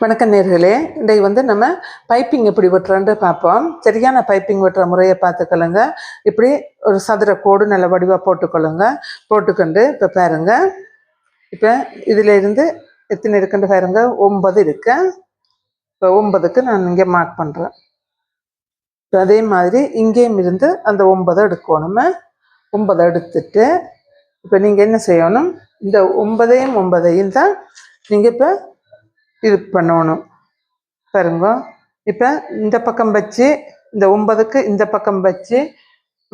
வணக்கம் நேர்களே, இன்றைக்கு வந்து நம்ம பைப்பிங் எப்படி வெட்டுறோன்னு பார்ப்போம். சரியான பைப்பிங் வெட்டுற முறையை பார்த்துக்கொள்ளுங்க. இப்படி ஒரு சதுர கோடு நல்ல வடிவாக போட்டுக்கொள்ளுங்க. போட்டுக்கொண்டு இப்போ பாருங்க, இப்போ இதில் இருந்து எத்தனை இருக்குன்னு பாருங்க, 9 இருக்கு. இப்போ 9க்கு நான் இங்கே மார்க் பண்ணுறேன். இப்போ அதே மாதிரி இங்கேயும் இருந்து அந்த 9 எடுக்கணும். 9 எடுத்துட்டு இப்போ நீங்கள் என்ன செய்யணும், இந்த 9 தான் நீங்கள் இப்போ இது பண்ணணும் பாருங்க. இப்போ இந்த பக்கம் வச்சு இந்த 9க்கு இந்த பக்கம் வச்சு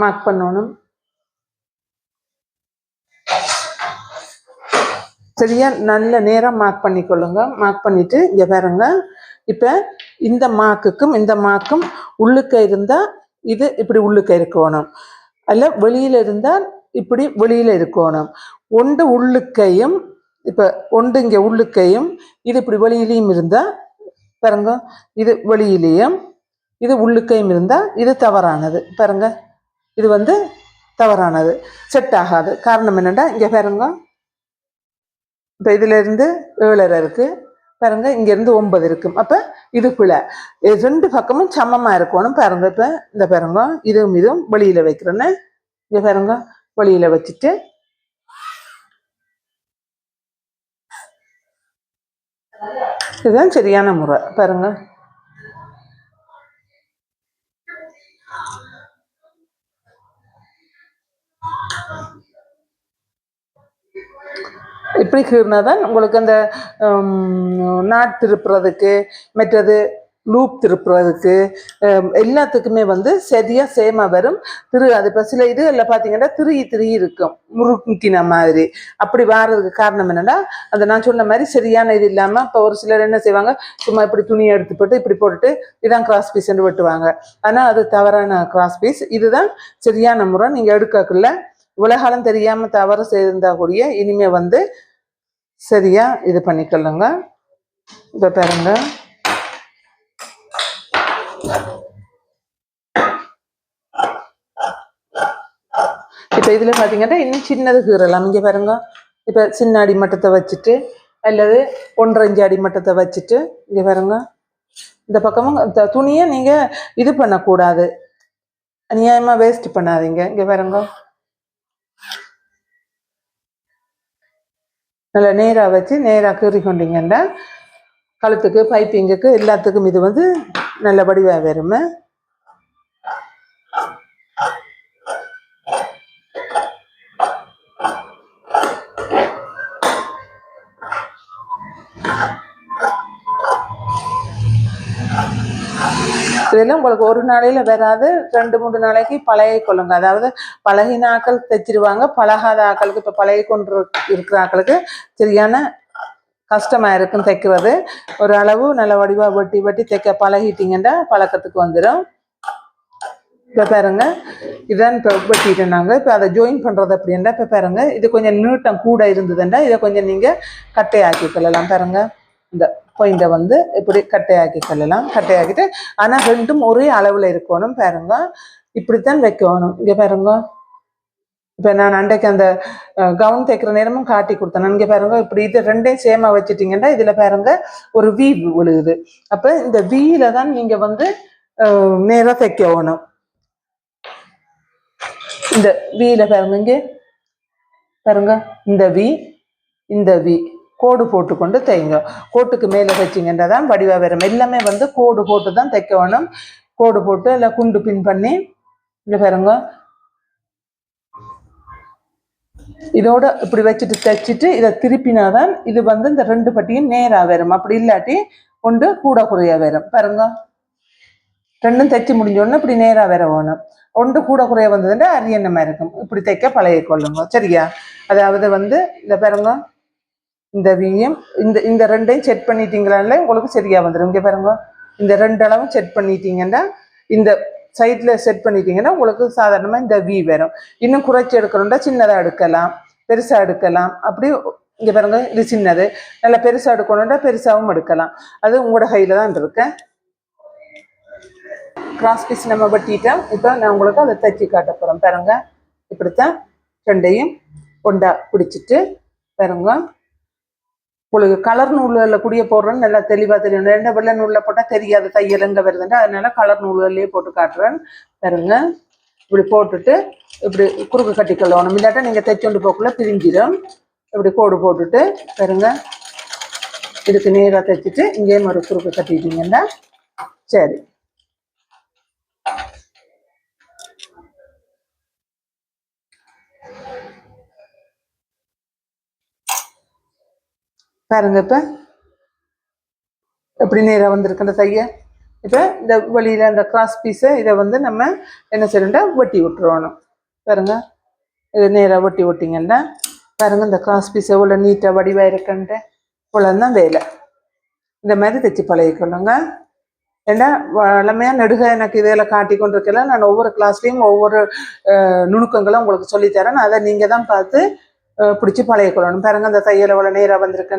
மார்க் பண்ணணும். சரியா நல்ல நேரம் மார்க் பண்ணிக்கொள்ளுங்க. மார்க் பண்ணிட்டு இங்கே பாருங்க, இப்போ இந்த மார்க்குக்கும் இந்த மார்க்கும் உள்ளுக்க இருந்தால் இது இப்படி உள்ளுக்க இருக்கணும், அல்ல வெளியில் இருந்தால் இப்படி வெளியில் இருக்கணும். ஒன்று உள்ளுக்கையும் இப்போ ஒன்று இங்கே உள்ளுக்கையும் இது இப்படி வெளியிலையும் இருந்தால் பாருங்க, இது வெளியிலையும் இது உள்ளுக்கையும் இருந்தால் இது தவறானது. பாருங்க, இது வந்து தவறானது, செட் ஆகாது. காரணம் என்னென்னா இங்கே பாருங்க, இப்போ இதுல இருந்து 7 இருக்கு பாருங்க, இங்கேருந்து 9 இருக்கும். அப்போ இது பிள்ளை, ரெண்டு பக்கமும் சமமாக இருக்கணும் பாருங்க. இப்போ இந்த பாருங்க, இதுவும் வெளியில் வைக்கிறேன்னு இங்கே பாருங்க, வெளியில் வச்சுட்டு இதுதான் சரியான முறை பாருங்க. இப்படி கீறினாதான் உங்களுக்கு அந்த நாட் திருப்புறதுக்கு மற்றது லூப் திருப்புறதுக்கு எல்லாத்துக்குமே வந்து சரியா சேமா வரும். அது இப்போ சில இதுகளில் பார்த்தீங்கன்னா திரி இருக்கும் முறுக்கின மாதிரி. அப்படி வாரதுக்கு காரணம் என்னன்னா, அந்த நான் சொன்ன மாதிரி சரியான இது இல்லாமல் இப்போ ஒரு சிலர் என்ன செய்வாங்க, சும்மா இப்படி துணியை எடுத்து போட்டு இப்படி போட்டுட்டு இதான் கிராஸ் பீஸ்ன்னு வெட்டுவாங்க. ஆனால் அது தவறான கிராஸ் பீஸ். இதுதான் சரியான முறை. நீங்கள் எடுக்கக்குள்ள உலகாலம் தெரியாமல் தவறு செய்திருந்தா கூடிய இனிமே வந்து சரியா இது பண்ணிக்கொள்ளுங்க. இப்போ பாருங்க, இப்போ இதில் பார்த்தீங்கன்னா இன்னும் சின்னது கீறலாம். இங்கே பாருங்க, இப்போ சின்ன அடிமட்டத்தை வச்சுட்டு அல்லது 1.5 அடிமட்டத்தை வச்சுட்டு இங்கே பாருங்க, இந்த பக்கமும் துணியை நீங்கள் இது பண்ணக்கூடாது, அநியாயமாக வேஸ்ட் பண்ணாதீங்க. இங்கே பாருங்க, நல்லா நேராக வச்சு நேராக கீறி கொண்டீங்கன்னா கழுத்துக்கு பைப்பிங்குக்கு எல்லாத்துக்கும் இது வந்து நல்ல வடிவாக வரும். இதெல்லாம் உங்களுக்கு ஒரு நாளையில் வராது, 2-3 நாளைக்கு பழகி கொள்ளுங்க. அதாவது பழகின ஆக்கள் தைச்சிருவாங்க, பழகாத ஆக்களுக்கு இப்போ பழகி கொண்டு இருக்கிற ஆக்களுக்கு சரியான கஷ்டமாக இருக்குன்னு தைக்கிறது. ஒரு அளவு நல்ல வடிவாக வெட்டி தைக்க பழகிட்டீங்கன்னா பழக்கத்துக்கு வந்துடும். இப்போ பாருங்க, இதான் இப்போ வெட்டிட்டேன் நாங்கள். இப்போ அதை ஜாயின் பண்ணுறது அப்படின்னா இப்போ பாருங்க, இது கொஞ்சம் நீட்டம் கூட இருந்ததுன்னா இதை கொஞ்சம் நீங்கள் கட்டையாக்கி கொள்ளலாம். பாருங்க, இந்த பாயிண்டை வந்து இப்படி கட்டையாக்கி கொள்ளலாம். கட்டையாக்கிட்டு ஆனால் ரெண்டும் ஒரே அளவில் இருக்கணும். பாருங்க, இப்படித்தான் வைக்கணும். இங்கே பாருங்க, இப்போ நான் அன்றைக்கு அந்த கவுன் தைக்கிற நேரமும் காட்டி கொடுத்தேன். இங்கே பாருங்க, இப்படி இது ரெண்டையும் சேமாக வச்சுட்டிங்கன்னா இதில் பாருங்க ஒரு வி விழுகுது. அப்போ இந்த வியில தான் நீங்கள் வந்து நேராக தைக்கணும். இந்த வியில பாருங்க, இங்கே பாருங்க, இந்த வி கோடு போட்டுக்கொண்டு தைங்க. கோட்டுக்கு மேலே தைச்சிங்கன்னா தான் வடிவா வரும். எல்லாமே வந்து கோடு போட்டு தான் தைக்கணும். கோடு போட்டு இல்லை குண்டு பின் பண்ணி இங்கே பாருங்க, இதோட இப்படி வச்சுட்டு தைச்சிட்டு இதை திருப்பினாதான் இது வந்து இந்த 2 பட்டியும் நேராக வரும். அப்படி இல்லாட்டி கொண்டு கூட குறையா வரும். பாருங்க, ரெண்டும் தைச்சி முடிஞ்சோடனே இப்படி நேராக வர வேணும். ஒன்று கூட குறைய வந்ததுன்னா அரியணமாக இருக்கும். இப்படி தைக்க பழகி கொள்ளுங்க. சரியா? அதாவது வந்து இந்த பாருங்க, இந்த வியும் இந்த ரெண்டையும் செட் பண்ணிட்டீங்களால உங்களுக்கு சரியா வந்துடும். இங்கே பாருங்க, இந்த 2 அளவும் செட் பண்ணிட்டீங்கன்னா இந்த சைட்ல செட் பண்ணிட்டீங்கன்னா உங்களுக்கு சாதாரணமாக இந்த வி வரும். இன்னும் குறைச்சி எடுக்கணும்னா சின்னதாக எடுக்கலாம், பெருசாக எடுக்கலாம். அப்படி இங்கே பாருங்க, இது சின்னது, நல்லா பெருசாக எடுக்கணும்னா பெருசாகவும் எடுக்கலாம். அது உங்களோட கையில் தான் இருக்கேன். கிராஸ் பீஸ் நம்ம வெட்டிட்டோம். இப்போ நான் உங்களுக்கு அதை தைச்சி காட்ட போகிறேன். பாருங்க, இப்படித்தான் ரெண்டையும் ஒண்டா பிடிச்சிட்டு பாருங்க, உங்களுக்கு கலர் நூல்களில் கூடிய போடுறேன்னு நல்லா தெளிவாக தெரியும். ரெண்டு வெள்ளை நூலில் போட்டால் தெரியாது தையல் எங்கே வருதுன்ட்டு, அதனால கலர் நூல்கள்லேயே போட்டு காட்டுறேன். பாருங்க, இப்படி போட்டுட்டு இப்படி குறுக்கு கட்டிக்கொள்ளணும். இல்லாட்டா நீங்கள் தைச்சொண்டு போக்குள்ள பிரிஞ்சிடும். இப்படி கோடு போட்டுட்டு பாருங்க, இதுக்கு நேராக தைச்சிட்டு இங்கேயும் ஒரு குறுக்கு கட்டிட்டீங்கன்னா சரி. பாருங்க, இப்போ எப்படி நேராக வந்திருக்கின்ற தைய. இப்போ இந்த வழியில் அந்த கிராஸ் பீஸை இதை வந்து நம்ம என்ன செய்யணும்னா வெட்டி விட்டுருவணும். பாருங்க, இது நேராக வெட்டி விட்டிங்கன்னா பாருங்க, இந்த கிராஸ் பீஸ் எவ்வளோ நீட்டாக வடிவாக இருக்குன்ட்டு இவ்வளோதான் வேலை. இந்த மாதிரி தைச்சி பழகிக்கொள்ளுங்க. ஏன்னா வளமையாக நெடுக எனக்கு இதில் காட்டி கொண்டு இருக்கல, நான் ஒவ்வொரு கிளாஸ்லேயும் ஒவ்வொரு நுணுக்கங்களும் உங்களுக்கு சொல்லித்தரேன். அதை நீங்கள் தான் பார்த்து பிடிச்சி பழகிக்கொள்ளணும். பாருங்க, இந்த தையல் எவ்வளோ நேராக வந்திருக்குன்ட்டு.